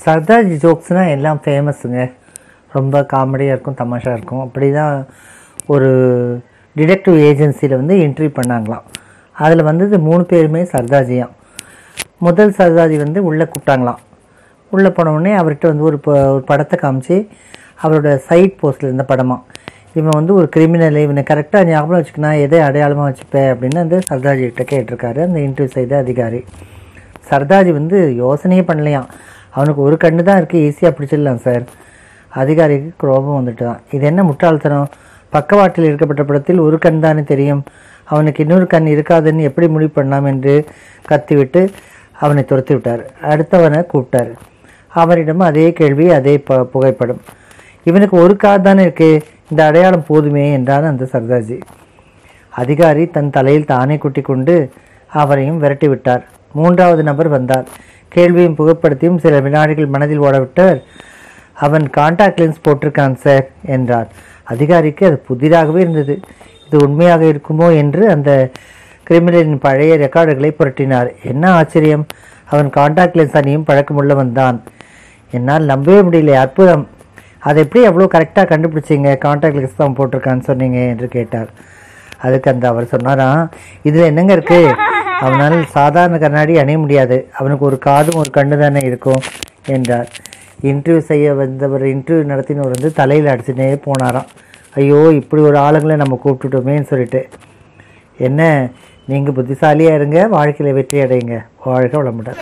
சர்தார்ஜி ஜோக்ஸ்னால் எல்லாம் ஃபேமஸுங்க. ரொம்ப காமெடியாக இருக்கும், தமாஷா இருக்கும். அப்படி தான் ஒரு டிடெக்டிவ் ஏஜென்சியில் வந்து என்ட்ரி பண்ணாங்களாம். அதில் வந்தது 3 பேருமே சர்தார்ஜியாம். முதல் சர்தார்ஜி வந்து உள்ளே கூப்பிட்டாங்களாம். உள்ளே போனவுடனே அவர்கிட்ட வந்து ஒரு படத்தை காமிச்சு, அவரோட சைட் போஸ்ட்டில் இருந்த படமாக, இவன் வந்து ஒரு கிரிமினல், இவனை கரெக்டாக ஞாபகம் வச்சுக்கினா எதை அடையாளமாக வச்சுப்பேன் அப்படின்னு அந்த சர்தார்ஜிகிட்ட கேட்டிருக்காரு அந்த இன்டர்வியூ செய்த அதிகாரி. சர்தார்ஜி வந்து யோசனையே பண்ணலையாம். அவனுக்கு ஒரு கண்ணு தான் இருக்குது, ஈஸியாக பிடிச்சிடலாம் சார். அதிகாரிக்கு கோபம் வந்துட்டு தான், இது என்ன முட்டாள்தனம், பக்கவாட்டில் இருக்கப்பட்ட படத்தில் ஒரு கண் தானே தெரியும், அவனுக்கு இன்னொரு கண் இருக்காதுன்னு எப்படி முடிவு பண்ணலாம் என்று கத்திவிட்டு அவனை துரத்தி விட்டார். அடுத்தவனை கூப்பிட்டார். அவரிடம் அதே கேள்வி, அதே புகைப்படம். இவனுக்கு ஒரு கார் தானே இருக்கு, இந்த அடையாளம் போதுமே என்றார் அந்த சர்தார்ஜி. அதிகாரி தன் தலையில் தானே குட்டி கொண்டு அவரையும் விரட்டி விட்டார். 3வது நபர் வந்தார். கேள்வியும் புகைப்படத்தையும் சில வினாடிகள் மனதில் ஓடவிட்டார். அவன் கான்டாக்ட் லென்ஸ் போட்டிருக்கான் சார் என்றார். அதிகாரிக்கு அது புதிதாகவே இருந்தது. இது உண்மையாக இருக்குமோ என்று அந்த கிரிமினலின் பழைய ரெக்கார்டுகளை புரட்டினார். என்ன ஆச்சரியம், அவன் கான்டாக்ட் லென்ஸ் அணியும் பழக்கமுள்ளவன் தான். என்னால் நம்பவே முடியல, அற்புதம், அதை எப்படி எவ்வளோ கரெக்டாக கண்டுபிடிச்சிங்க, கான்டாக்ட் லென்ஸ் தான் போட்டிருக்கான்னு சொன்னீங்க என்று கேட்டார். அதுக்கு அந்த அவர் சொன்னாராம், இதில் என்னங்க இருக்குது, அவனால் சாதாரண கண்ணாடி அணிய முடியாது, அவனுக்கு ஒரு காதும் ஒரு கண்ணு தானே இருக்கும் என்றார். இன்டர்வியூ செய்ய வந்தவர், இன்டர்வியூ நடத்தினவர் வந்து தலையில் அடிச்சுனே போனாராம். ஐயோ, இப்படி ஒரு ஆளுங்களை நம்ம கூப்பிட்டுட்டோமேன்னு சொல்லிட்டு. என்ன, நீங்கள் புத்திசாலியாக இருங்க, வாழ்க்கையில் வெற்றி அடையுங்க, வாழ்க வளமுடன்.